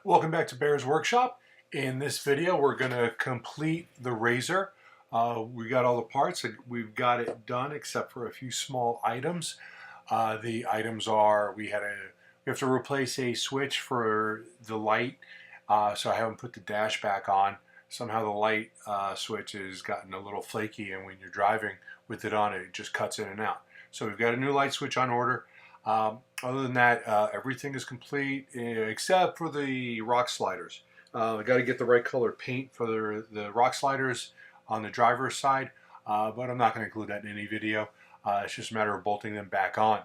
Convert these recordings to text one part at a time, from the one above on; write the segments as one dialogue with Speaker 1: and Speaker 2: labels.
Speaker 1: Welcome back to Bear's Workshop. In this video, we're going to complete the razor. We got all the parts. We've got it done except for a few small items. The items are we have to replace a switch for the light, so I haven't put the dash back on. Somehow the light switch has gotten a little flaky, and when you're driving with it on, it just cuts in and out. So we've got a new light switch on order. Other than that, everything is complete except for the rock sliders. I got to get the right color paint for the rock sliders on the driver's side, but I'm not going to include that in any video. It's just a matter of bolting them back on.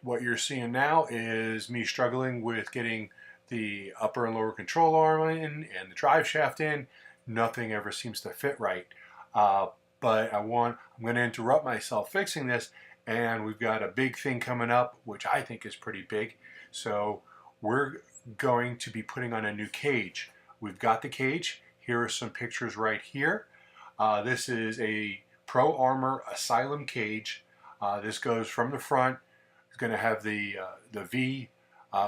Speaker 1: What you're seeing now is me struggling with getting the upper and lower control arm in and the drive shaft in. Nothing ever seems to fit right. But I'm going to interrupt myself fixing this, and we've got a big thing coming up, which I think is pretty big. So we're going to be putting on a new cage. We've got the cage. Here are some pictures right here. This is a Pro Armor Asylum cage. This goes from the front. It's going to have the V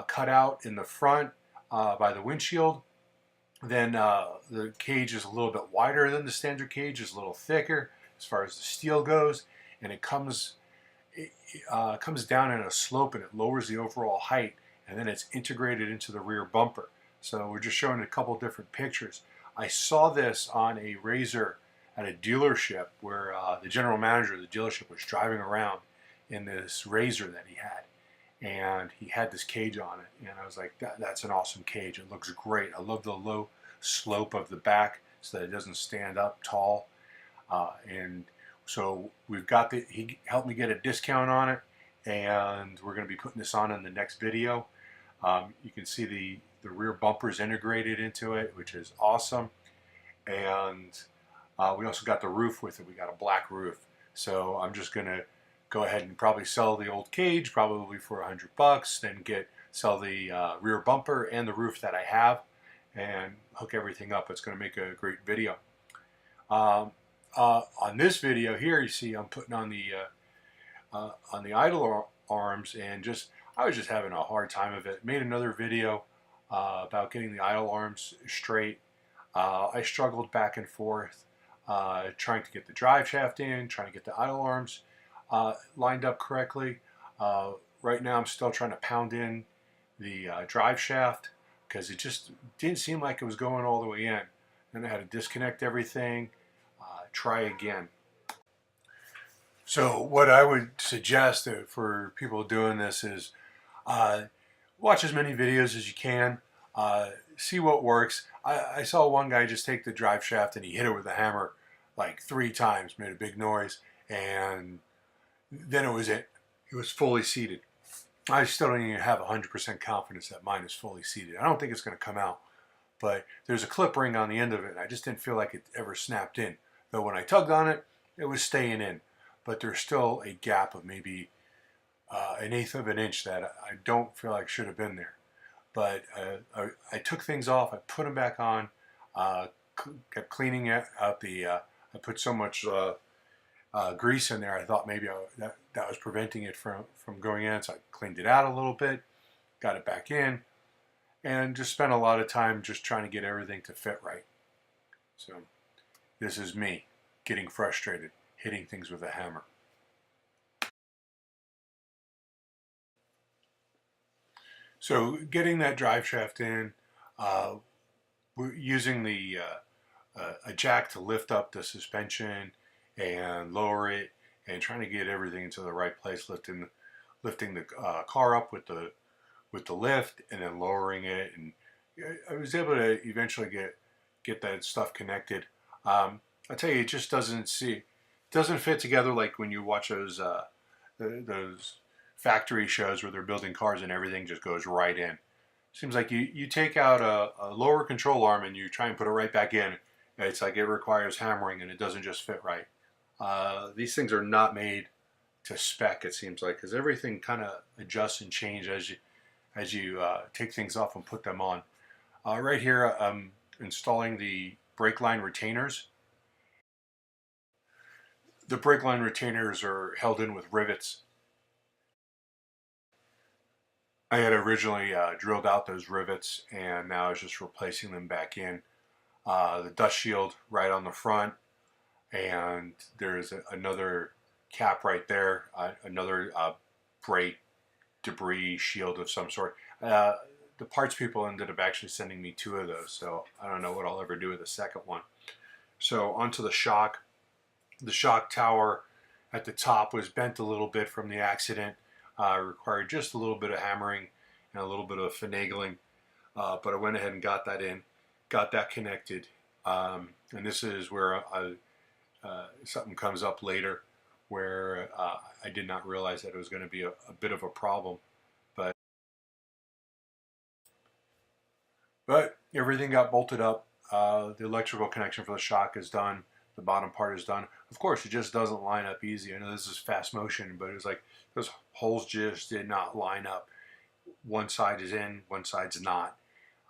Speaker 1: cut out in the front by the windshield. Then the cage is a little bit wider than the standard cage. It's a little thicker as far as the steel goes, and it comes down in a slope, and it lowers the overall height, and then it's integrated into the rear bumper. So we're just showing a couple different pictures. I saw this on a razor at a dealership where the general manager of the dealership was driving around in this razor that he had, and he had this cage on it, and I was like, that's an awesome cage. It looks great. I love the low slope of the back so that it doesn't stand up tall, and so we've got he helped me get a discount on it, and we're going to be putting this on in the next video. You can see the rear bumpers integrated into it, which is awesome, and we also got the roof with it. We got a black roof, so I'm just going to go ahead and probably sell the old cage, probably for $100, then sell the rear bumper and the roof that I have, and hook everything up. It's going to make a great video. On this video here, you see I'm putting on the idle arms, and I was just having a hard time of it. Made another video about getting the idle arms straight. I struggled back and forth trying to get the drive shaft in, trying to get the idle arms lined up correctly. Right now I'm still trying to pound in the drive shaft because it just didn't seem like it was going all the way in. Then I had to disconnect everything, try again. So what I would suggest for people doing this is watch as many videos as you can, see what works. I saw one guy just take the drive shaft and he hit it with a hammer like 3 times, made a big noise, and then it was fully seated. I still don't even have 100% confidence that mine is fully seated. I don't think it's going to come out, but there's a clip ring on the end of it, and I just didn't feel like it ever snapped in. Though when I tugged on it, it was staying in, but there's still a gap of maybe 1/8 of an inch that I don't feel like should have been there. But I took things off, I put them back on, kept cleaning out I put so much grease in there, I thought maybe that was preventing it from going in, so I cleaned it out a little bit, got it back in, and just spent a lot of time just trying to get everything to fit right. So this is me getting frustrated, hitting things with a hammer. So getting that drive shaft in, we're using a jack to lift up the suspension and lower it, and trying to get everything into the right place, lifting the car up with the lift, and then lowering it, and I was able to eventually get that stuff connected. I tell you, it just doesn't fit together like when you watch those factory shows where they're building cars and everything just goes right in. Seems like you take out a lower control arm and you try and put it right back in. It's like it requires hammering, and it doesn't just fit right. These things are not made to spec, it seems like, because everything kind of adjusts and changes as you take things off and put them on. Right here, I'm installing the brake line retainers. The brake line retainers are held in with rivets. I had originally drilled out those rivets, and now I was just replacing them back in. The dust shield right on the front, and there's another cap right there, another brake debris shield of some sort. The parts people ended up actually sending me 2 of those, so I don't know what I'll ever do with the second one. So onto the shock. The shock tower at the top was bent a little bit from the accident. Required just a little bit of hammering and a little bit of finagling, but I went ahead and got that in, got that connected. And this is where something comes up later where I did not realize that it was going to be a bit of a problem. But everything got bolted up. The electrical connection for the shock is done. The bottom part is done. Of course, it just doesn't line up easy. I know this is fast motion, but it's like those holes just did not line up. One side is in, one side's not.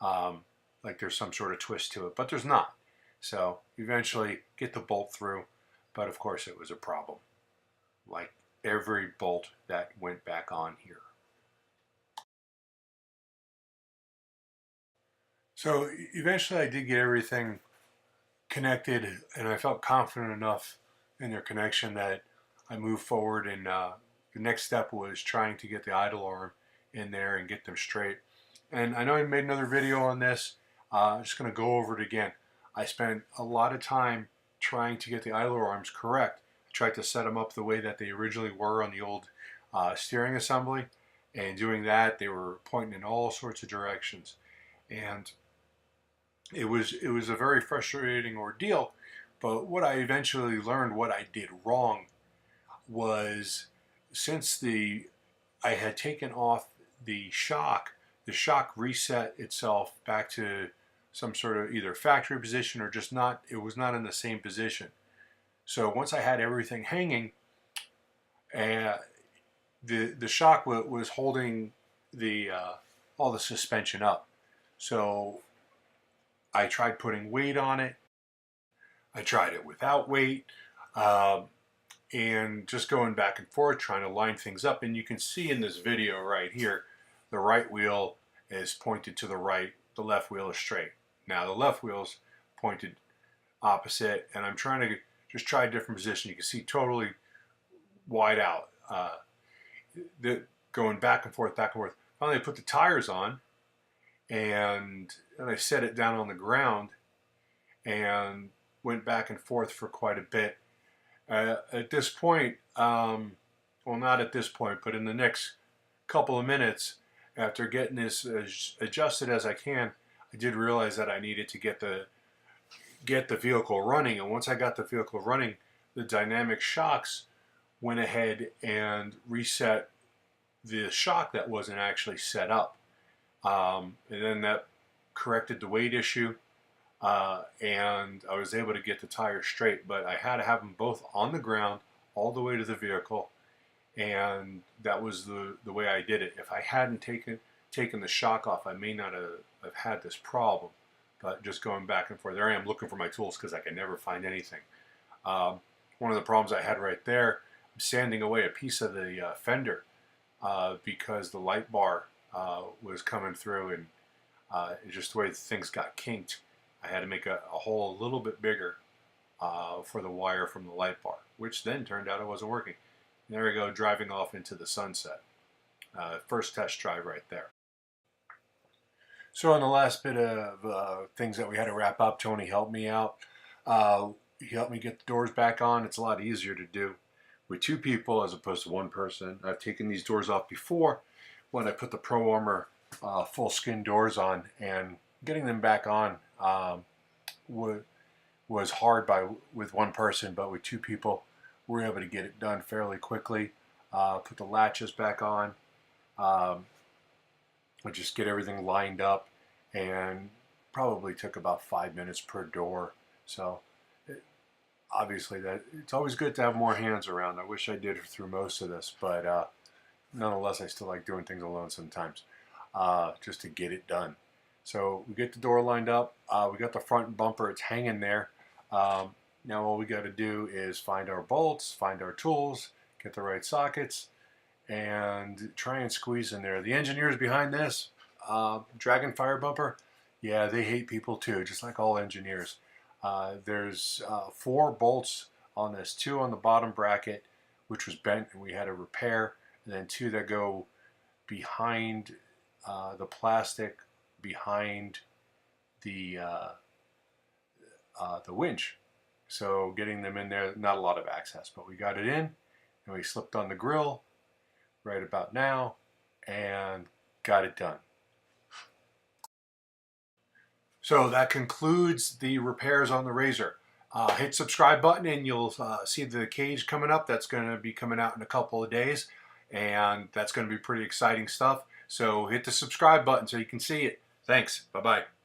Speaker 1: Like there's some sort of twist to it, but there's not. So eventually get the bolt through, but of course it was a problem. Like every bolt that went back on here. So eventually I did get everything connected, and I felt confident enough in their connection that I moved forward, and the next step was trying to get the idle arm in there and get them straight. And I know I made another video on this. I'm just going to go over it again. I spent a lot of time trying to get the idler arms correct. I tried to set them up the way that they originally were on the old steering assembly, and doing that they were pointing in all sorts of directions, and it was a very frustrating ordeal. But what I eventually learned, what I did wrong, was since I had taken off the shock reset itself back to some sort of either factory position or just not, it was not in the same position. So once I had everything hanging, the shock was holding the all the suspension up. So I tried putting weight on it. I tried it without weight, and just going back and forth trying to line things up. And you can see in this video right here, the right wheel is pointed to the right, the left wheel is straight. Now the left wheel's pointed opposite, and I'm trying to just try a different position. You can see totally wide out, going back and forth, back and forth. Finally I put the tires on, and I set it down on the ground and went back and forth for quite a bit. At this point, well, not at this point, but in the next couple of minutes, after getting this as adjusted as I can, I did realize that I needed to get the vehicle running. And once I got the vehicle running, the dynamic shocks went ahead and reset the shock that wasn't actually set up. And then that corrected the weight issue, and I was able to get the tires straight. But I had to have them both on the ground all the way to the vehicle, and that was the way I did it. If I hadn't taken the shock off, I may not have had this problem. But just going back and forth, there I am looking for my tools because I can never find anything. One of the problems I had right there, I'm sanding away a piece of the fender because the light bar was coming through, and just the way things got kinked, I had to make a hole a little bit bigger for the wire from the light bar, which then turned out it wasn't working. And there we go, driving off into the sunset. First test drive right there. So on the last bit of things that we had to wrap up, Tony helped me out. He helped me get the doors back on. It's a lot easier to do with 2 people as opposed to 1 person. I've taken these doors off before when I put the Pro Armor full skin doors on, and getting them back on was hard with 1 person, but with 2 people we were able to get it done fairly quickly. Put the latches back on, just get everything lined up, and probably took about 5 minutes per door. So obviously that it's always good to have more hands around. I wish I did through most of this, but nonetheless I still like doing things alone sometimes, just to get it done. So we get the door lined up, we got the front bumper, it's hanging there. Now all we got to do is find our bolts, find our tools, get the right sockets, and try and squeeze in there. The engineers behind this, Dragon Fire Bumper, yeah, they hate people too, just like all engineers. There's 4 bolts on this, 2 on the bottom bracket, which was bent and we had to repair, and then 2 that go behind the plastic, behind the winch. So getting them in there, not a lot of access, but we got it in, and we slipped on the grill right about now and got it done. So that concludes the repairs on the RZR. Hit subscribe button and you'll see the cage coming up. That's going to be coming out in a couple of days, and that's going to be pretty exciting stuff. So hit the subscribe button so you can see it. Thanks. Bye-bye.